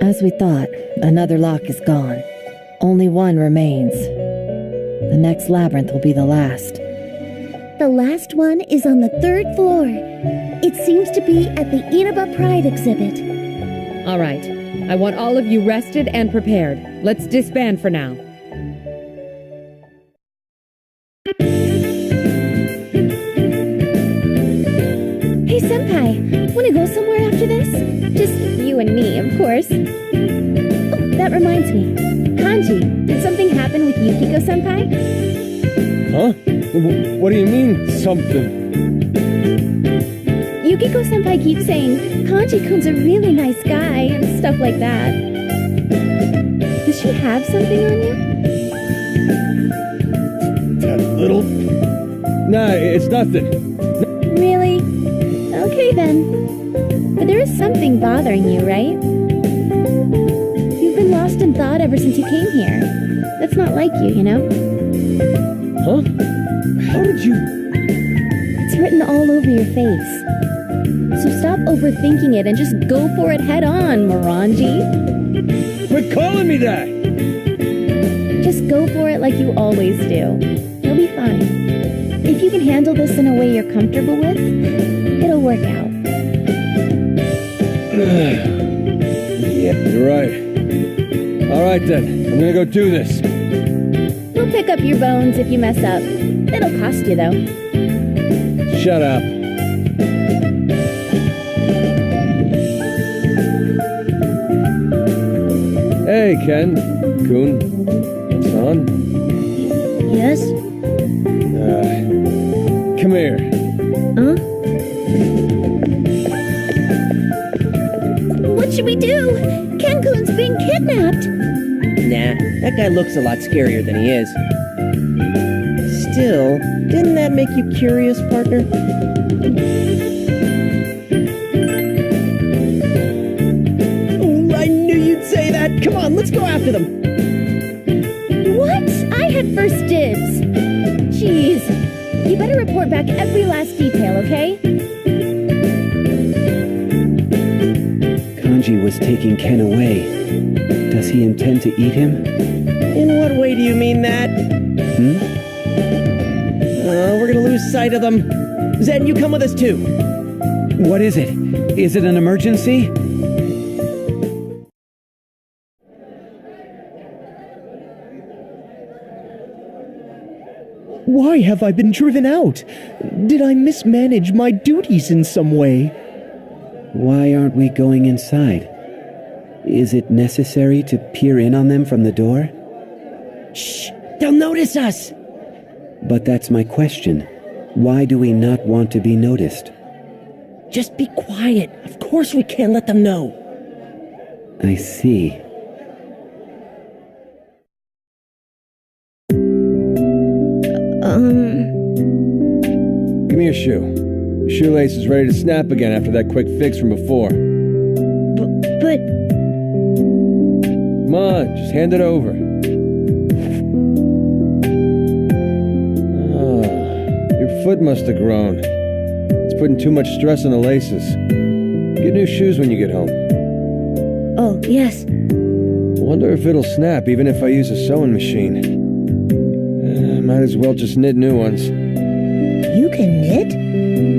As we thought, another lock is gone. Only one remains. The next labyrinth will be the last. The last one is on the 3rd floor. It seems to be at the Inaba Pride exhibit. All right. I want all of you rested and prepared. Let's disband for now. Hey, Senpai, wanna go somewhere after this? Just you and me, of course. Oh, that reminds me. Kanji, did something happen with Yukiko-senpai? Huh? What do you mean, something? Yukiko-senpai keeps saying Kanji-kun's a really nice guy and stuff like that. Does she have something on you? That little... Nah, it's nothing. Really? Okay then. But there is something bothering you, right? You've been lost in thought ever since you came here. That's not like you, you know? Huh? How did you... It's written all over your face. So stop overthinking it and just go for it head on, Morangi. Quit calling me that! Just go for it like you always do. You'll be fine. If you can handle this in a way you're comfortable with, it'll work out. Yeah, you're right. Alright then, I'm gonna go do this. We'll pick up your bones if you mess up. It'll cost you, though. Shut up. Hey, Ken. Kun. Son. Yes? Come here. Huh? What should we do? Ken-kun's being kidnapped. Nah, that guy looks a lot scarier than he is. Still, didn't that make you curious, partner? Oh, I knew you'd say that! Come on, let's go after them! What? I had first dibs. Jeez. You better report back every last detail, okay? Kanji was taking Ken away. Does he intend to eat him? In what way do you mean that? We're gonna lose sight of them. Zen, you come with us too. What is it? Is it an emergency? Why have I been driven out? Did I mismanage my duties in some way? Why aren't we going inside? Is it necessary to peer in on them from the door? Shh! They'll notice us! But that's my question. Why do we not want to be noticed? Just be quiet. Of course we can't let them know. I see. Give me your shoe. Your shoelace is ready to snap again after that quick fix from before. But... Come on, just hand it over. Your foot must have grown. It's putting too much stress on the laces. Get new shoes when you get home. Oh, yes. Wonder if it'll snap even if I use a sewing machine. Might as well just knit new ones. You can knit?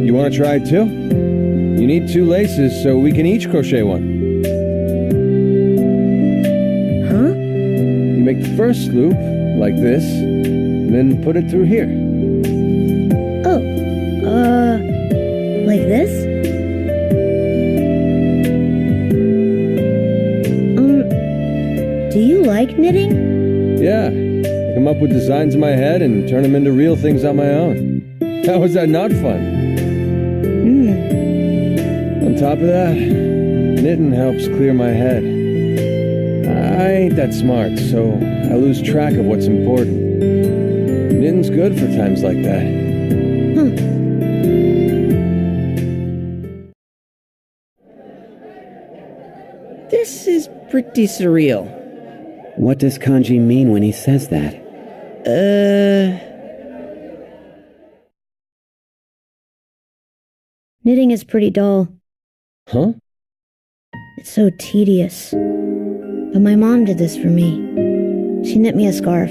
You want to try it too? You need 2 laces so we can each crochet one. Huh? You make the first loop, like this, and then put it through here. Oh, like this? Do you like knitting? Yeah, I come up with designs in my head and turn them into real things on my own. How is that not fun? On top of that, knitting helps clear my head. I ain't that smart, so I lose track of what's important. Knitting's good for times like that. This is pretty surreal. What does Kanji mean when he says that? Knitting is pretty dull. Huh? It's so tedious. But my mom did this for me. She knit me a scarf.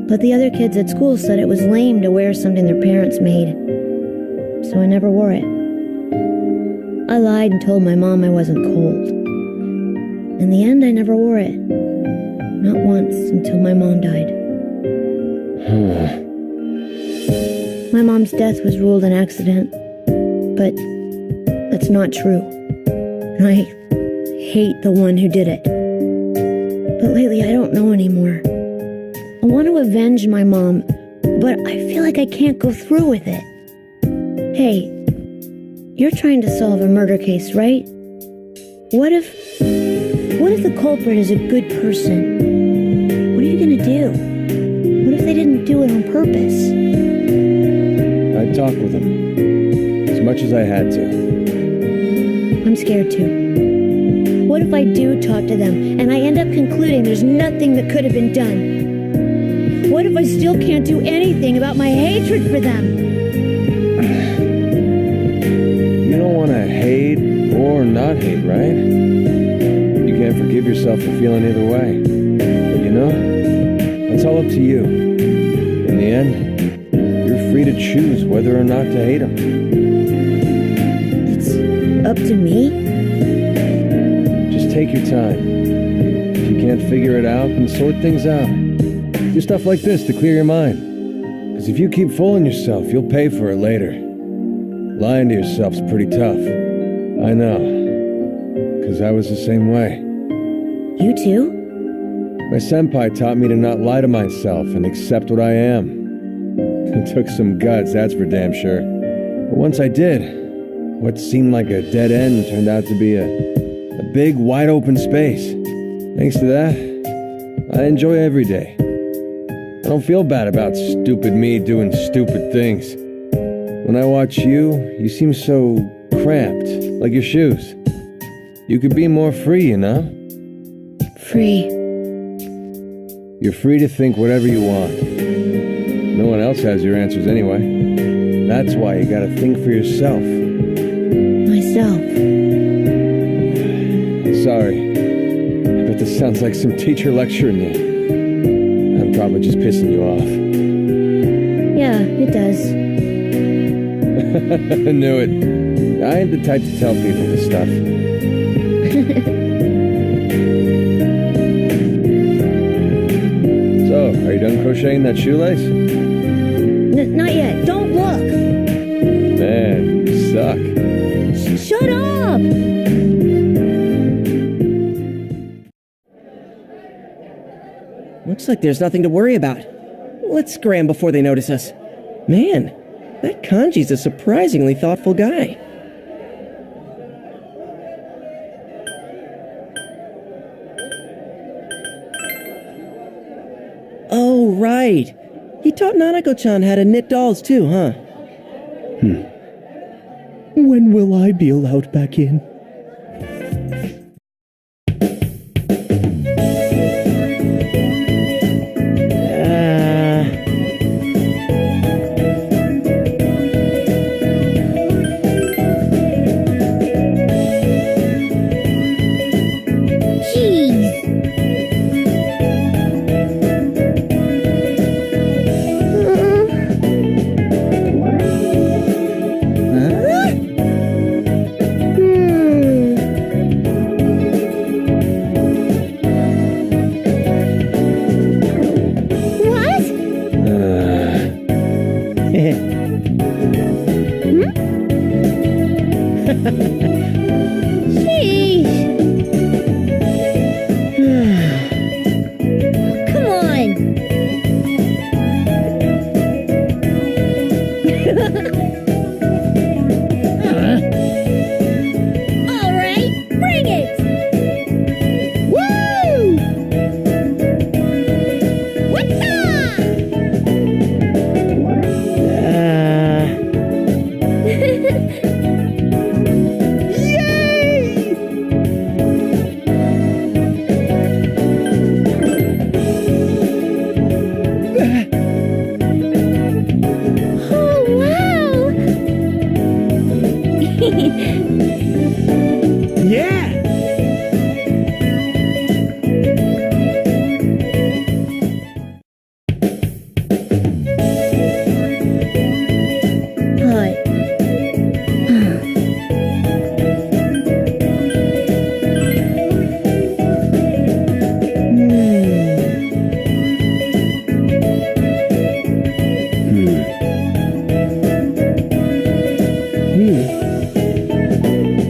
But the other kids at school said it was lame to wear something their parents made. So I never wore it. I lied and told my mom I wasn't cold. In the end, I never wore it. Not once until my mom died. My mom's death was ruled an accident. But that's not true. And I hate the one who did it. But lately, I don't know anymore. I want to avenge my mom, but I feel like I can't go through with it. Hey, you're trying to solve a murder case, right? What if the culprit is a good person? What are you gonna do? What if they didn't do it on purpose? I talked with him. As much as I had to. I'm scared too. What if I do talk to them and I end up concluding there's nothing that could have been done? What if I still can't do anything about my hatred for them? You don't want to hate or not hate, right? You can't forgive yourself for feeling either way. But you know, that's all up to you. In the end, you're free to choose whether or not to hate them. It's up to me? Just take your time. If you can't figure it out, then sort things out. Do stuff like this to clear your mind. Because if you keep fooling yourself, you'll pay for it later. Lying to yourself's pretty tough. I know. Because I was the same way. You too? My senpai taught me to not lie to myself and accept what I am. It took some guts, that's for damn sure. But once I did, what seemed like a dead end turned out to be a big, wide open space. Thanks to that, I enjoy every day. I don't feel bad about stupid me doing stupid things. When I watch you, you seem so cramped, like your shoes. You could be more free, you know? Free. You're free to think whatever you want. No one else has your answers anyway. That's why you gotta think for yourself. Myself. Sorry. I bet this sounds like some teacher lecturing you. I'm probably just pissing you off. Yeah, it does. I knew it. I ain't the type to tell people this stuff. So, are you done crocheting that shoelace? Not yet. Don't look. Man, you suck. Shut up! Looks like there's nothing to worry about. Let's scram before they notice us. Man, that Kanji's a surprisingly thoughtful guy. Oh, right. He taught Nanako-chan how to knit dolls too, huh? When will I be allowed back in?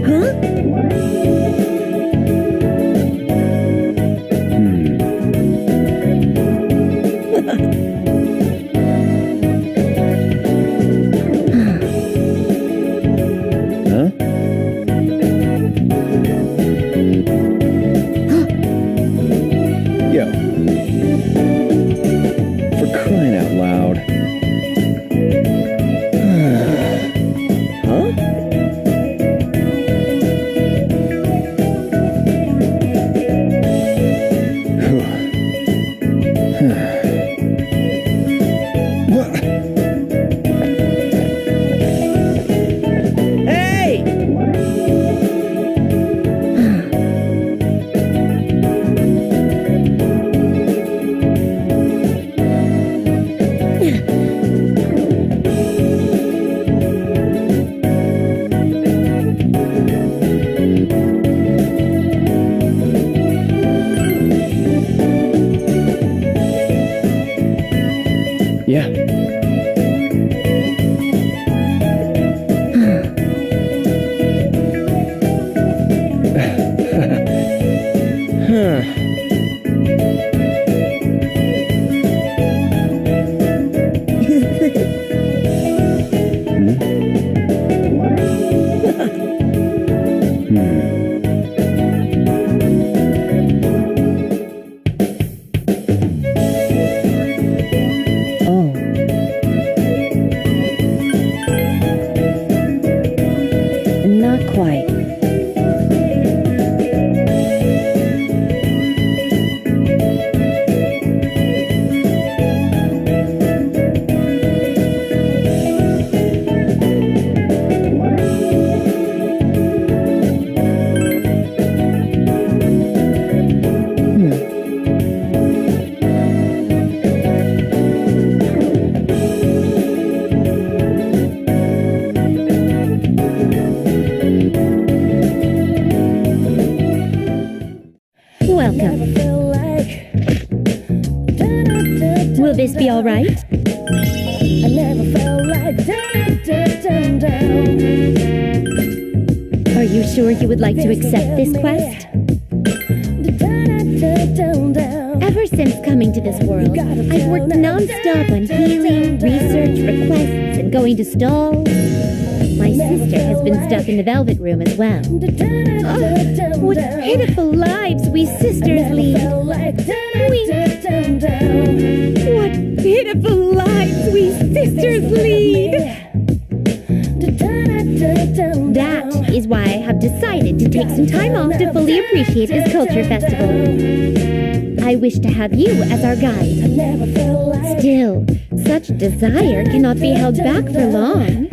Huh? Huh? Yo. For crying out loud. Huh? What? Hey! Yeah. Huh. Oh. Not quite. Welcome. Will this be all right? Are you sure you would like to accept this quest? Ever since coming to this world, I've worked non-stop on healing, research, requests, and going to stalls. My sister has been stuck in the Velvet Room as well. Oh, what pitiful lives we sisters lead. What pitiful lives we sisters lead. That is why I have decided to take some time off to fully appreciate this culture festival. I wish to have you as our guide. Still, such desire cannot be held back for long.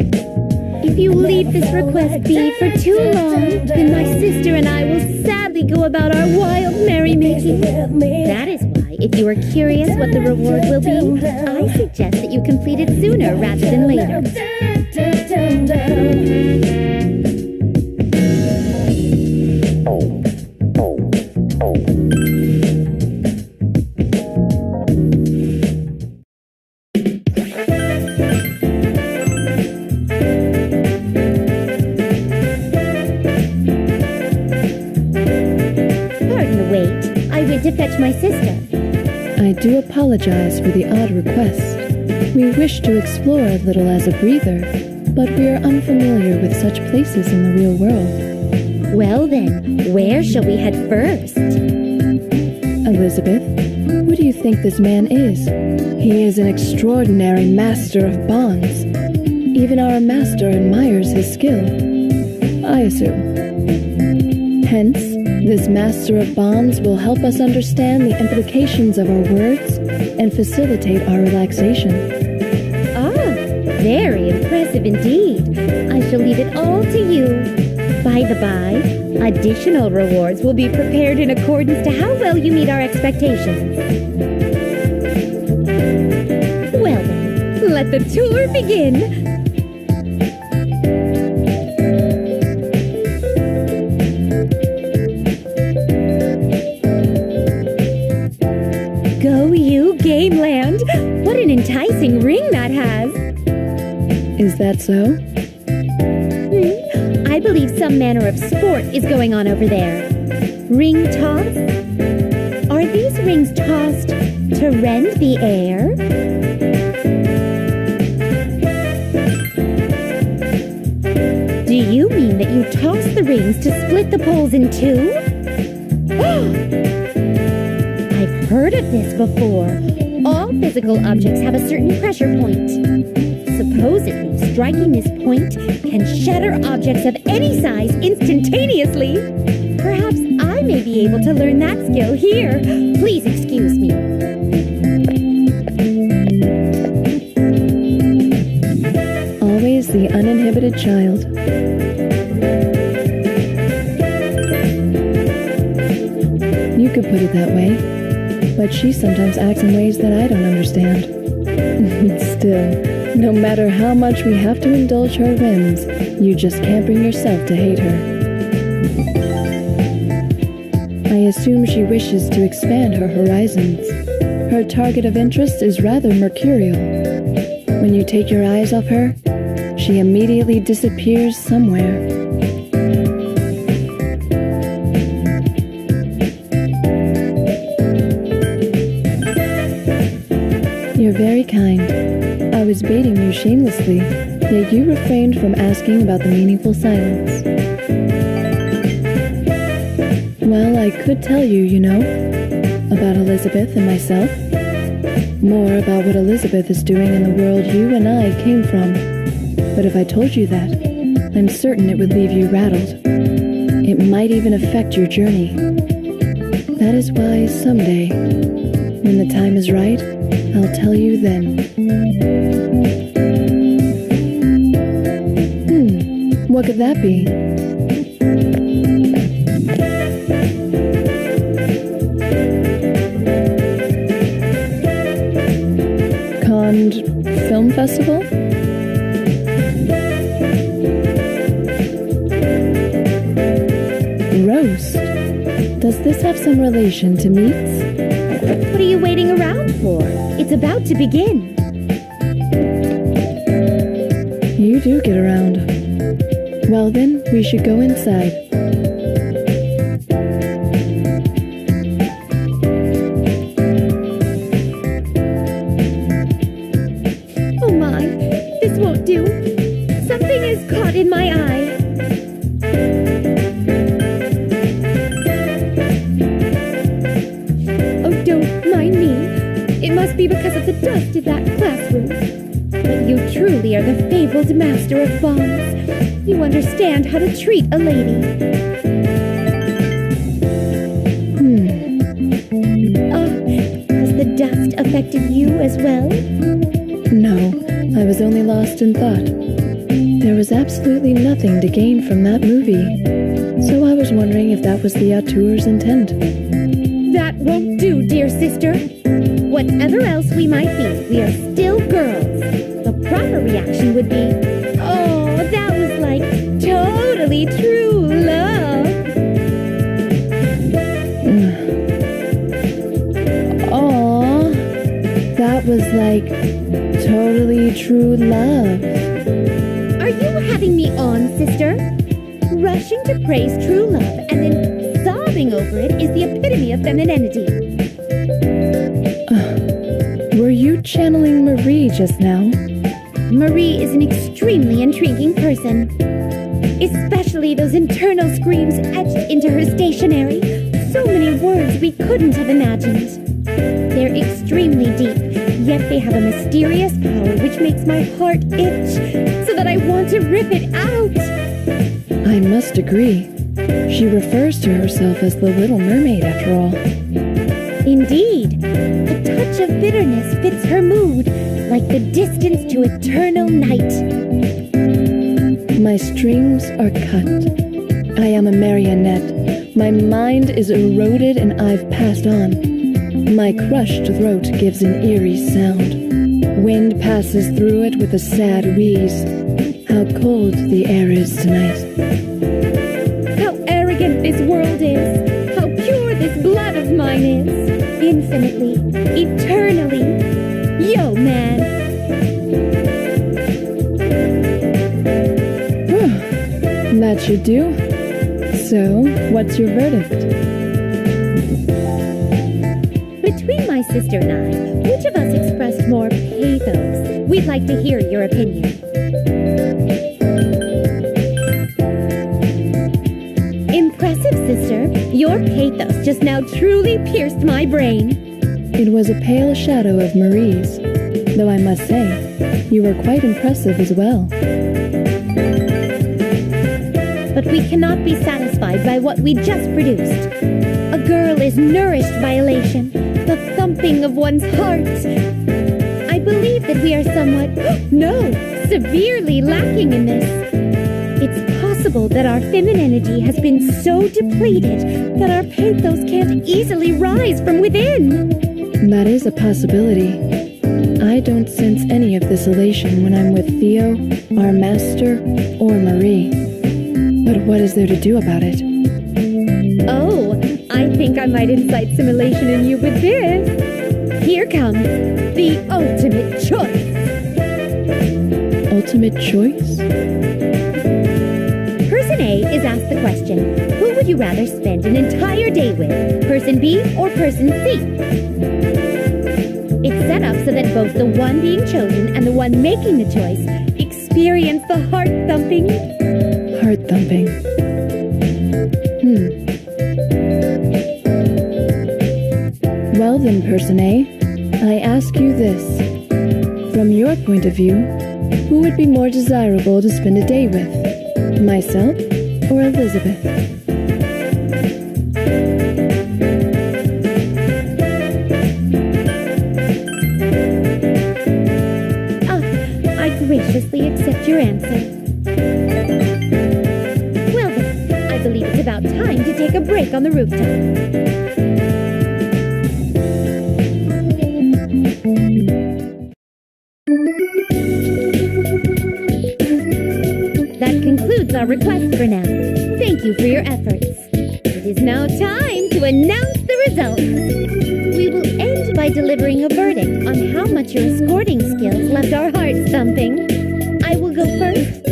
If you leave this request be for too long, then my sister and I will sadly go about our wild merrymaking. That is why, if you are curious what the reward will be, I suggest that you complete it sooner rather than later. To fetch my sister. I do apologize for the odd request. We wish to explore a little as a breather, but we are unfamiliar with such places in the real world. Well then, where shall we head first? Elizabeth, who do you think this man is? He is an extraordinary master of bonds. Even our master admires his skill, I assume. Hence, this master of bonds will help us understand the implications of our words and facilitate our relaxation. Ah, very impressive indeed. I shall leave it all to you. By the by, additional rewards will be prepared in accordance to how well you meet our expectations. Well then, let the tour begin. Go you, Gameland! What an enticing ring that has! Is that so? believe some manner of sport is going on over there. Ring toss? Are these rings tossed to rend the air? Do you mean that you toss the rings to split the poles in two? I've heard of this before. All physical objects have a certain pressure point. Supposedly, striking this point can shatter objects of any size instantaneously. Perhaps I may be able to learn that skill here. Please excuse me. Always the uninhibited child. You could put it that way, but she sometimes acts in ways that I don't understand. Still, no matter how much we have to indulge her whims, you just can't bring yourself to hate her. I assume she wishes to expand her horizons. Her target of interest is rather mercurial. When you take your eyes off her, she immediately disappears somewhere. You're very kind. I was baiting you shamelessly, yet you refrained from asking about the meaningful silence. Well, I could tell you, you know, about Elizabeth and myself. More about what Elizabeth is doing in the world you and I came from. But if I told you that, I'm certain it would leave you rattled. It might even affect your journey. That is why someday, when the time is right, I'll tell you then. What could that be? Cannes Film Festival? Roast? Does this have some relation to meats? What are you waiting around for? It's about to begin. You do get around. Well then, we should go inside. Oh my, this won't do. Something is caught in my eye. Oh, don't mind me. It must be because of the dust in that classroom. But you truly are the fabled master of bonds. You understand how to treat a lady. Has the dust affected you as well? No, I was only lost in thought. There was absolutely nothing to gain from that movie. So I was wondering if that was the auteur's intent. That won't do, dear sister. Whatever else we might be, we are still girls. The proper reaction would be, oh, that was like totally true love. Aww, that was like totally true love. Are you having me on, sister? Rushing to praise true love and then sobbing over it is the epitome of femininity. Were you channeling Marie just now? Marie is an extremely intriguing person. Especially those internal screams etched into her stationery. So many words we couldn't have imagined. They're extremely deep, yet they have a mysterious power which makes my heart itch, so that I want to rip it out. I must agree. She refers to herself as the Little Mermaid, after all. Indeed, a touch of bitterness fits her mood, like the distance to eternal night. My strings are cut. I am a marionette. My mind is eroded and I've passed on. My crushed throat gives an eerie sound. Wind passes through it with a sad wheeze. How cold the air is tonight. How arrogant this world is. How pure this blood of mine is. Infinitely, eternally. Yo, man. That should do. So, what's your verdict? Between my sister and I, which of us expressed more pathos? We'd like to hear your opinion. Impressive, sister. Your pathos just now truly pierced my brain. It was a pale shadow of Marie's, though I must say, you were quite impressive as well. But we cannot be satisfied by what we just produced. A girl is nourished by elation, the thumping of one's heart. I believe that we are somewhat, no, severely lacking in this. It's possible that our femininity has been so depleted that our pathos can't easily rise from within. That is a possibility. I don't sense any of this elation when I'm with Theo, our master, or Marie. But what is there to do about it? Oh, I think I might incite some elation in you with this. Here comes the ultimate choice. Ultimate choice? Person A is asked the question, who would you rather spend an entire day with, person B or person C? It's set up so that both the one being chosen and the one making the choice experience the heart-thumping. Heart-thumping. Well then, person A, I ask you this. From your point of view, who would be more desirable to spend a day with? Myself or Elizabeth? I graciously accept your answer. Well then, I believe it's about time to take a break on the rooftop. That concludes our request for now. Thank you for your efforts. It is now time to announce the results. We will end by delivering a verdict on how much your escorting skills left our hearts thumping. I will go first.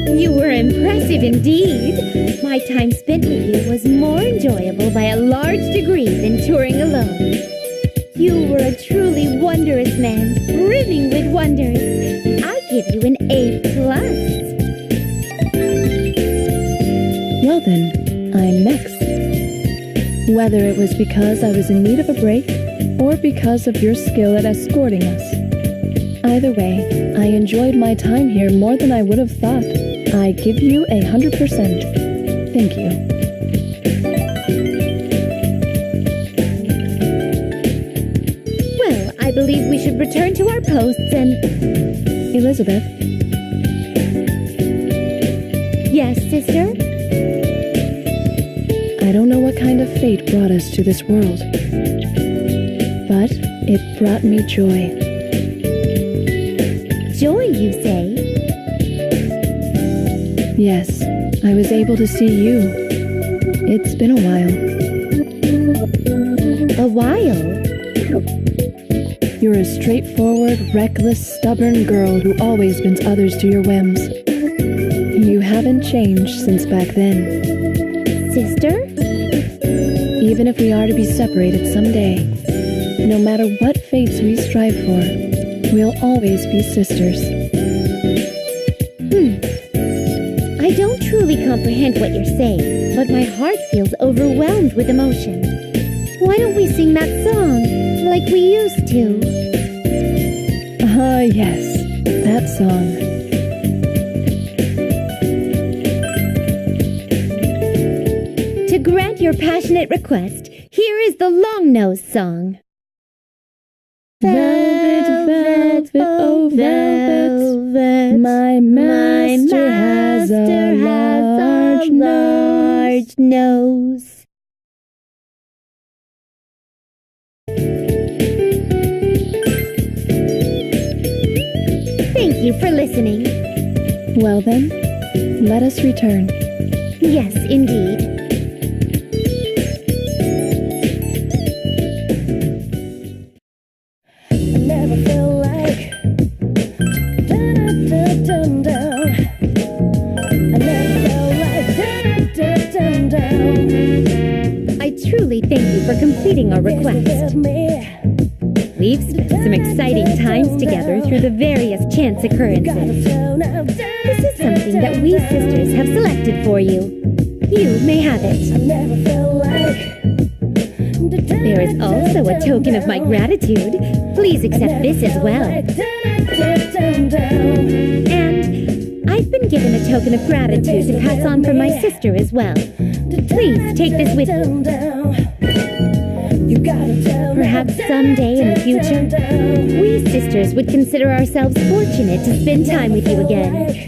You were impressive indeed. My time spent with you was more enjoyable by a large degree than touring alone. You were a truly wondrous man, brimming with wonders. I give you an A+. Well then, I'm next. Whether it was because I was in need of a break, or because of your skill at escorting us. Either way, I enjoyed my time here more than I would have thought. I give you 100%. Thank you. Well, I believe we should return to our posts and... Elizabeth? Yes, sister? I don't know what kind of fate brought us to this world, but it brought me joy. Joy, you say? Yes, I was able to see you. It's been a while. A while? You're a straightforward, reckless, stubborn girl who always bends others to your whims. You haven't changed since back then. Sister? Even if we are to be separated someday, no matter what fates we strive for, we'll always be sisters. I don't truly comprehend what you're saying, but my heart feels overwhelmed with emotion. Why don't we sing that song, like we used to? Ah, yes, that song. To grant your passionate request, here is the long-nosed song. Velvet, velvet, oh velvet, my master has a large nose. Thank you for listening. Well then, let us return. Yes, indeed. Never felt like I never truly thank you for completing our request. We've spent some exciting times together through the various chance occurrences. This is something that we sisters have selected for you. You may have it. There is also a token of my gratitude. Please accept this as well. And I've been given a token of gratitude to pass on from my sister as well. Please take this with you. Perhaps someday in the future, we sisters would consider ourselves fortunate to spend time with you again.